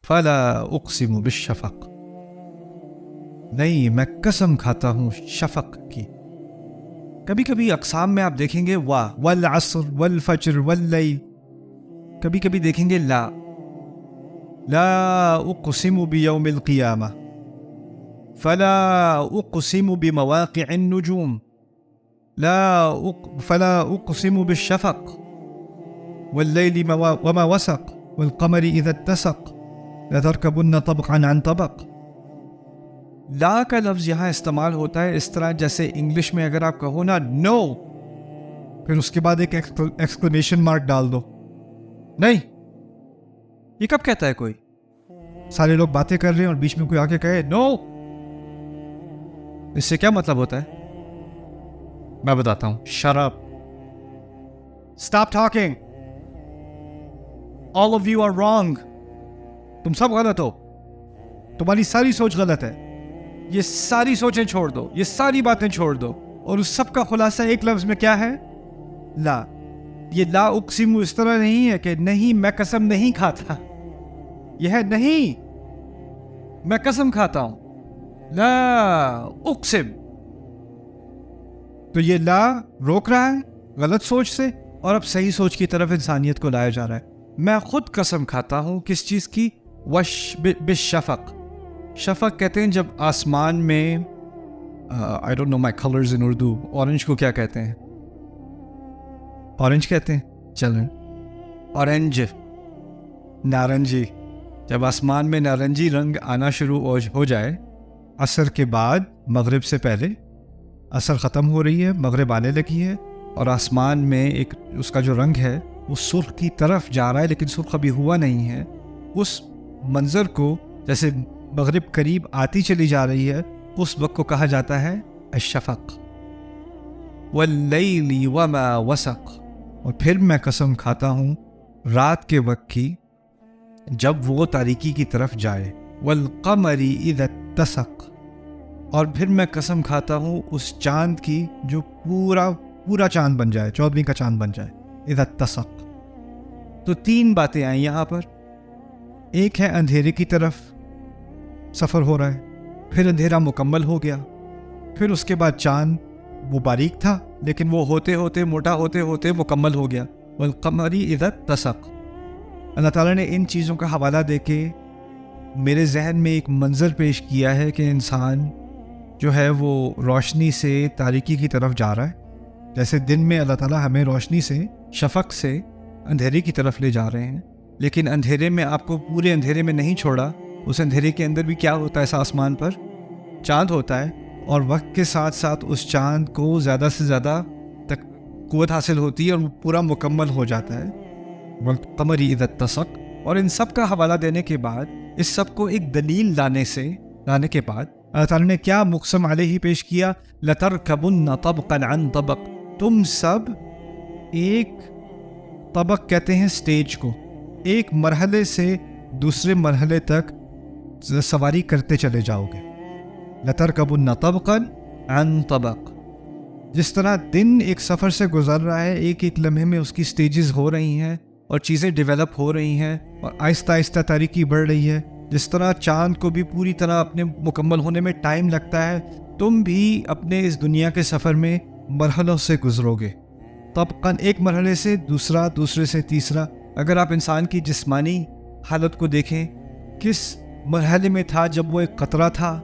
فلا اقسم بالشفق، نہیں میں قسم کھاتا ہوں شفق کی۔ کبھی کبھی اقسام میں آپ دیکھیں گے والعصر والفجر واللیل، کبھی کبھی دیکھیں گے لا اقسم بیوم القیامہ، فلا اقسم بمواقع النجوم، فلا اقسم بالشفق واللیل وما وسق والقمر اذا اتسق لترکبن طبقا عن طبق۔ لا کا لفظ یہاں استعمال ہوتا ہے اس طرح جیسے انگلش میں اگر آپ کہو نا نو، پھر اس کے بعد ایک ایکسکلیمیشن مارک ڈال دو، نہیں، یہ کب کہتا ہے کوئی؟ سارے لوگ باتیں کر رہے ہیں اور بیچ میں کوئی آ کے کہے نو، اس سے کیا مطلب ہوتا ہے؟ میں بتاتا ہوں، shut up, stop talking, all of you are wrong, تم سب غلط ہو، تمہاری ساری سوچ غلط ہے، یہ ساری سوچیں چھوڑ دو، یہ ساری باتیں چھوڑ دو، اور اس سب کا خلاصہ ایک لفظ میں کیا ہے؟ لا۔ یہ لا اقسم اس طرح نہیں ہے کہ نہیں میں قسم نہیں کھاتا، یہ ہے نہیں میں قسم کھاتا ہوں، لا اقسم۔ تو یہ لا روک رہا ہے غلط سوچ سے، اور اب صحیح سوچ کی طرف انسانیت کو لایا جا رہا ہے۔ میں خود قسم کھاتا ہوں کس چیز کی؟ بالشفق۔ شفق کہتے ہیں جب آسمان میں I don't know my colors in Urdu, orange کو کیا کہتے ہیں؟ اورنج کہتے ہیں، چلیں اورنج، نارنجی، جب آسمان میں نارنجی رنگ آنا شروع ہو جائے، عصر کے بعد مغرب سے پہلے، عصر ختم ہو رہی ہے، مغرب آنے لگی ہے، اور آسمان میں ایک اس کا جو رنگ ہے وہ سرخ کی طرف جا رہا ہے لیکن سرخ ابھی ہوا نہیں ہے، اس منظر کو جیسے مغرب قریب آتی چلی جا رہی ہے اس وقت کو کہا جاتا ہے الشفق۔ واللیل وما وسق، اور پھر میں قسم کھاتا ہوں رات کے وقت کی جب وہ تاریکی کی طرف جائے، والقمر اذا اتسق، اور پھر میں قسم کھاتا ہوں اس چاند کی جو پورا چاند بن جائے، 14ویں کا چاند بن جائے، اذا اتسق۔ تو تین باتیں آئیں یہاں پر، ایک ہے اندھیرے کی طرف سفر ہو رہا ہے، پھر اندھیرا مکمل ہو گیا، پھر اس کے بعد چاند وہ باریک تھا لیکن وہ ہوتے ہوتے موٹا ہوتے ہوتے مکمل ہو گیا، والقمر اذا اتسق۔ اللہ تعالیٰ نے ان چیزوں کا حوالہ دے کے میرے ذہن میں ایک منظر پیش کیا ہے کہ انسان جو ہے وہ روشنی سے تاریکی کی طرف جا رہا ہے، جیسے دن میں اللہ تعالیٰ ہمیں روشنی سے، شفق سے اندھیرے کی طرف لے جا رہے ہیں، لیکن اندھیرے میں آپ کو پورے اندھیرے میں نہیں چھوڑا، اس اندھیرے کے اندر بھی کیا ہوتا ہے؟ اس آسمان پر چاند ہوتا ہے، اور وقت کے ساتھ ساتھ اس چاند کو زیادہ سے زیادہ تک قوت حاصل ہوتی ہے اور وہ پورا مکمل ہو جاتا ہے، والقمر اذا اتسق۔ اور ان سب کا حوالہ دینے کے بعد، اس سب کو ایک دلیل لانے کے بعد اللہ تعالیٰ نے کیا مقسم علیہ پیش کیا؟ لَتَرْكَبُنَّ طَبْقًا عَنْ طَبَقٍ، تم سب ایک طبق کہتے ہیں سٹیج کو، ایک مرحلے سے دوسرے مرحلے تک سواری کرتے چلے جاؤ گے۔ لَتَرْكَبُنَّ طَبْقًا عَنْ طَبَقٍ، جس طرح دن ایک سفر سے گزر رہا ہے، ایک ایک لمحے میں اس کی سٹیجز ہو رہی ہیں اور چیزیں ڈیولپ ہو رہی ہیں اور آہستہ آہستہ تاریکی بڑھ رہی ہے، جس طرح چاند کو بھی پوری طرح اپنے مکمل ہونے میں ٹائم لگتا ہے، تم بھی اپنے اس دنیا کے سفر میں مرحلوں سے گزرو گے، طبقاً، ایک مرحلے سے دوسرا، دوسرے سے تیسرا۔ اگر آپ انسان کی جسمانی حالت کو دیکھیں، کس مرحلے میں تھا جب وہ ایک قطرہ تھا،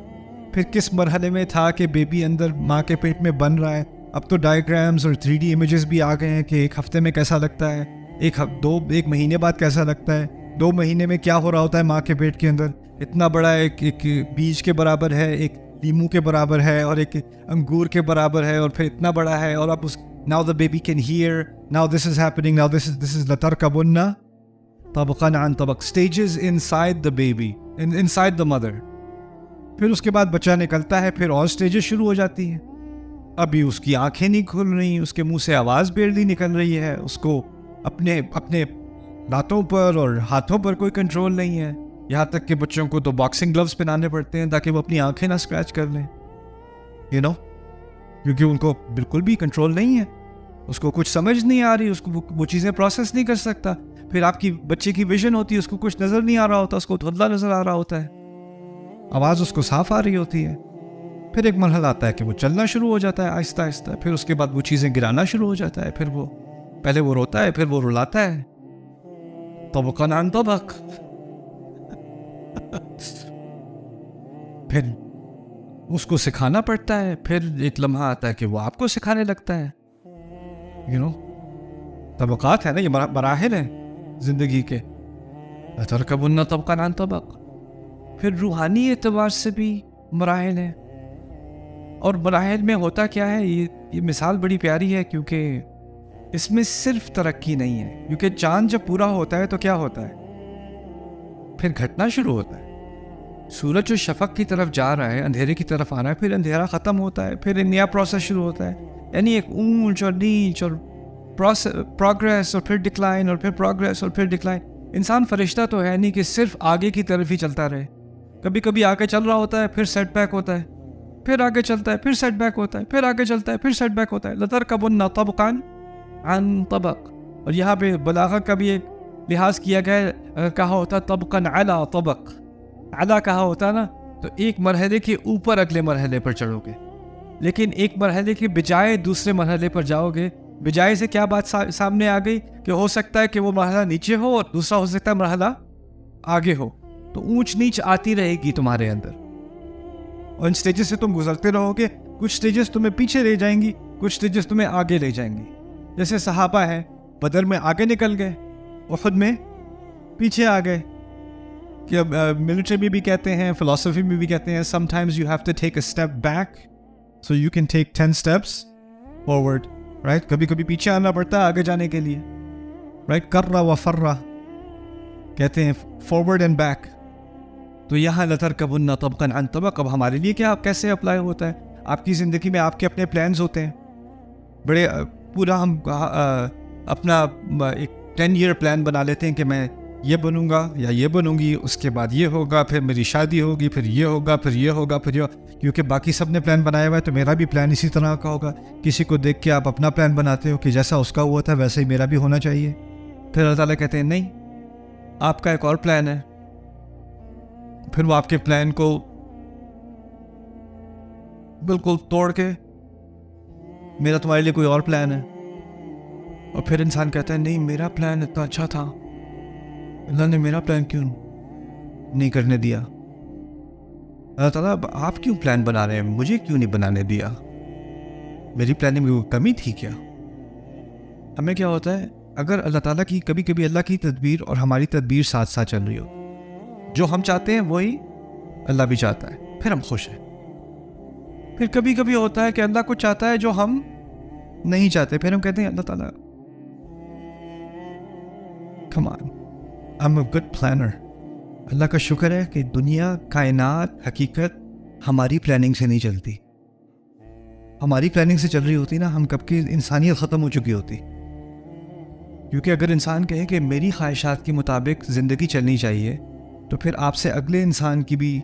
پھر کس مرحلے میں تھا کہ بیبی اندر ماں کے پیٹ میں بن رہا ہے، اب تو ڈائیگرامز اور 3D امیجز بھی آ گئے ہیں کہ ایک ہفتے میں کیسا لگتا ہے، ایک مہینے بعد کیسا لگتا ہے، 2 مہینے میں کیا ہو رہا ہوتا ہے ماں کے پیٹ کے اندر، اتنا بڑا ایک بیج کے برابر ہے، ایک لیمو کے برابر ہے، اور ایک انگور کے برابر ہے، اور پھر اتنا بڑا ہے، اور اب now the baby can hear, now this is happening, now this is لَتَرْكَبُنَّ طَبْقًا عَنْ طَبَقٍ، stages inside the baby, inside the mother۔ پھر اس کے بعد بچہ نکلتا ہے، پھر اور سٹیجز شروع ہو جاتی ہیں، ابھی اس کی آنکھیں نہیں کھل رہی، اس کے منہ سے آواز بیرلی نکل رہی ہے، اس کو اپنے لاتوں پر اور ہاتھوں پر کوئی کنٹرول نہیں ہے، یہاں تک کہ بچوں کو تو باکسنگ گلوز پہنانے پڑتے ہیں تاکہ وہ اپنی آنکھیں نہ اسکریچ کر لیں، کیونکہ ان کو بالکل بھی کنٹرول نہیں ہے، اس کو کچھ سمجھ نہیں آ رہی، اس کو وہ چیزیں پروسیس نہیں کر سکتا۔ پھر آپ کی بچے کی ویژن ہوتی ہے، اس کو کچھ نظر نہیں آ رہا ہوتا، اس کو دھندلا نظر آ رہا ہوتا ہے، آواز اس کو صاف آ رہی ہوتی ہے. پھر ایک مرحلہ آتا ہے کہ وہ چلنا شروع ہو جاتا ہے آہستہ آہستہ، پھر اس کے بعد وہ چیزیں گرانا شروع ہو جاتا ہے، پھر وہ پہلے وہ روتا ہے، پھر وہ رلاتا ہے. طبقاً عن طبق. پھر اس کو سکھانا پڑتا ہے، پھر ایک لمحہ آتا ہے کہ وہ آپ کو سکھانے لگتا ہے. طبقات ہے نا، یہ مراحل ہیں زندگی کے. لَتَرْكَبُنَّ طَبْقًا عَنْ طَبَقٍ. پھر روحانی اعتبار سے بھی مراحل ہیں، اور مراحل میں ہوتا کیا ہے، یہ مثال بڑی پیاری ہے، کیونکہ اس میں صرف ترقی نہیں ہے. کیونکہ چاند جب پورا ہوتا ہے تو کیا ہوتا ہے، پھر گھٹنا شروع ہوتا ہے. سورج جو شفق کی طرف جا رہا ہے، اندھیرے کی طرف آ رہا ہے، پھر اندھیرا ختم ہوتا ہے، پھر ایک نیا پروسیس شروع ہوتا ہے. یعنی ایک اونچ اور نیچ اور پروگریس اور پھر ڈکلائن اور پھر پروگریس اور پھر ڈکلائن. انسان فرشتہ تو ہے نہیں کہ صرف آگے کی طرف ہی چلتا رہے. کبھی کبھی آگے چل رہا ہوتا ہے، پھر سیٹ بیک ہوتا ہے، پھر آگے چلتا ہے، پھر سیٹ بیک ہوتا ہے، پھر آگے چلتا ہے، پھر سیٹ بیک ہوتا ہے. لَتَرْكَبُنَّ طَبْقًا عَنْ طَبَقٍ. اور یہاں پہ بلاغت کا بھی ایک لحاظ کیا گیا ہے، کہا ہوتا طبقاً علی طبق. اعلیٰ کہا ہوتا نا، تو ایک مرحلے کے اوپر اگلے مرحلے پر چڑھو گے، لیکن ایک مرحلے کے بجائے دوسرے مرحلے پر جاؤ گے. بجائے سے کیا بات سامنے آ گئی کہ ہو سکتا ہے کہ وہ مرحلہ نیچے ہو اور دوسرا ہو سکتا ہے مرحلہ آگے ہو. تو اونچ نیچ آتی رہے گی تمہارے اندر، اور ان سٹیجز سے تم گزرتے رہو گے. کچھ سٹیجز تمہیں پیچھے لے جائیں گی، کچھ سٹیجز تمہیں آگے لے جائیں گی. جیسے صحابہ ہیں، بدر میں آگے نکل گئے، احد میں پیچھے آ گئے. کہ ملٹری میں بھی کہتے ہیں، فلسفی میں بھی کہتے ہیں، sometimes you have to take a step back so you can take 10 steps forward. Right, کبھی کبھی پیچھے آنا پڑتا ہے آگے جانے کے لیے. رائٹ، کرہ و فرہ کہتے ہیں، فارورڈ اینڈ بیک. تو یہاں لَتَرْكَبُنَّ طَبْقًا عَنْ طَبَقٍ. اب ہمارے لیے کیا کیسے اپلائی ہوتا ہے؟ آپ کی زندگی میں آپ کے اپنے پلانز ہوتے ہیں بڑے، پورا ہم اپنا ایک 10 ایئر پلان بنا لیتے ہیں کہ میں یہ بنوں گا یا یہ بنوں گی، اس کے بعد یہ ہوگا، پھر میری شادی ہوگی، پھر یہ ہوگا، پھر یہ ہوگا، پھر یہ. کیونکہ باقی سب نے پلان بنایا ہوا ہے تو میرا بھی پلان اسی طرح کا ہوگا. کسی کو دیکھ کے آپ اپنا پلان بناتے ہو کہ جیسا اس کا ہوا تھا ویسا ہی میرا بھی ہونا چاہیے. پھر اللہ تعالیٰ کہتے ہیں نہیں، آپ کا ایک اور پلان ہے. پھر وہ آپ کے پلان کو بالکل توڑ کے میرا تمہارے لیے کوئی اور پلان ہے. اور پھر انسان کہتا ہے نہیں، میرا پلان اتنا اچھا تھا، اللہ نے میرا پلان کیوں نہیں کرنے دیا؟ اللہ تعالیٰ آپ کیوں پلان بنا رہے ہیں، مجھے کیوں نہیں بنانے دیا؟ میری پلاننگ میں کوئی کمی تھی کیا؟ ہمیں کیا ہوتا ہے، اگر اللہ تعالیٰ کی کبھی کبھی اللہ کی تدبیر اور ہماری تدبیر ساتھ ساتھ چل رہی ہو، جو ہم چاہتے ہیں وہی اللہ بھی چاہتا ہے، پھر ہم خوش ہیں. پھر کبھی کبھی ہوتا ہے کہ اللہ کچھ چاہتا ہے جو ہم نہیں چاہتے، پھر ہم کہتے ہیں اللہ تعالیٰ come on, I'm a good planner. اللہ کا شکر ہے کہ دنیا، کائنات، حقیقت ہماری پلاننگ سے نہیں چلتی. ہماری پلاننگ سے چل رہی ہوتی نا، ہم کب کی انسانیت ختم ہو چکی ہوتی. کیونکہ اگر انسان کہے کہ میری خواہشات کے مطابق زندگی چلنی چاہیے، تو پھر آپ سے اگلے انسان کی بھی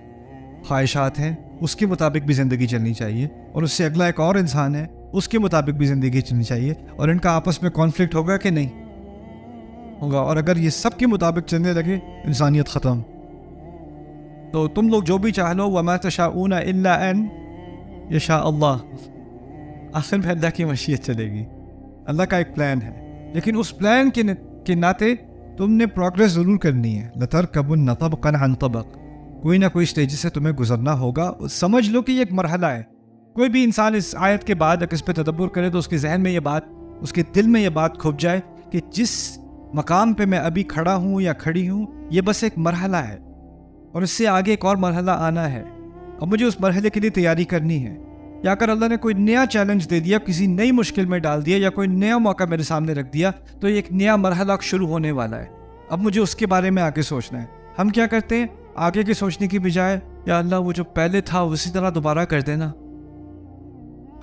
خواہشات ہیں، اس کے مطابق بھی زندگی چلنی چاہیے، اور اس سے اگلا ایک اور انسان ہے، اس کے مطابق بھی زندگی چلنی چاہیے. اور ان کا آپس میں کانفلکٹ ہوگا کہ نہیں ہوگا؟ اور اگر یہ سب کے مطابق چلنے لگے، انسانیت ختم. تو تم لوگ جو بھی چاہ لو، وَمَا تَشَاءُونَ إِلَّا أَن يَشَاءَ اللَّهُ، آخر میں اللہ کی مشیت چلے گی. اللہ کا ایک پلان ہے، لیکن اس پلان کے ناطے تم نے پروگرس ضرور کرنی ہے. لَتَرْكَبُنَّ طَبْقًا عَنْ طَبَقٍ. کوئی نہ کوئی سٹیج سے تمہیں گزرنا ہوگا. سمجھ لو کہ یہ ایک مرحلہ ہے. کوئی بھی انسان اس آیت کے بعد اگر اس پہ تدبر کرے تو اس کے ذہن میں یہ بات، اس کے دل میں یہ بات کھپ جائے کہ جس مقام پہ میں ابھی کھڑا ہوں یا کھڑی ہوں، یہ بس ایک مرحلہ ہے، اور اس سے آگے ایک اور مرحلہ آنا ہے، اور مجھے اس مرحلے کے لیے تیاری کرنی ہے. یا اگر اللہ نے کوئی نیا چیلنج دے دیا، کسی نئی مشکل میں ڈال دیا، یا کوئی نیا موقع میرے سامنے رکھ دیا، تو یہ ایک نیا مرحلہ شروع ہونے والا ہے. اب مجھے اس کے بارے میں آگے سوچنا ہے. ہم کیا کرتے ہیں، آگے کے سوچنے کی بجائے یا اللہ وہ جو پہلے تھا اسی طرح دوبارہ کر دینا،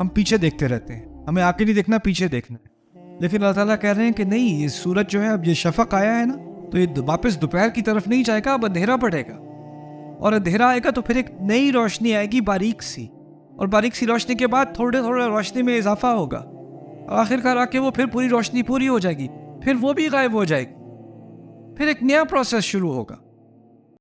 ہم پیچھے دیکھتے رہتے ہیں. ہمیں آگے نہیں دیکھنا، پیچھے دیکھنا ہے. لیکن اللہ تعالیٰ کہہ رہے ہیں کہ نہیں، یہ سورج جو ہے، اب یہ شفق آیا ہے نا، تو یہ واپس دوپہر کی طرف نہیں جائے گا، اب اندھیرا پڑے گا. اور اندھیرا آئے گا تو پھر ایک نئی روشنی آئے گی، باریک سی، اور باریک سی روشنی کے بعد تھوڑے روشنی میں اضافہ ہوگا. آخر کار آ کے وہ پھر پوری روشنی پوری ہو جائے گی، پھر وہ بھی غائب ہو جائے گی. پھر ایک نیا پروسیس شروع ہوگا.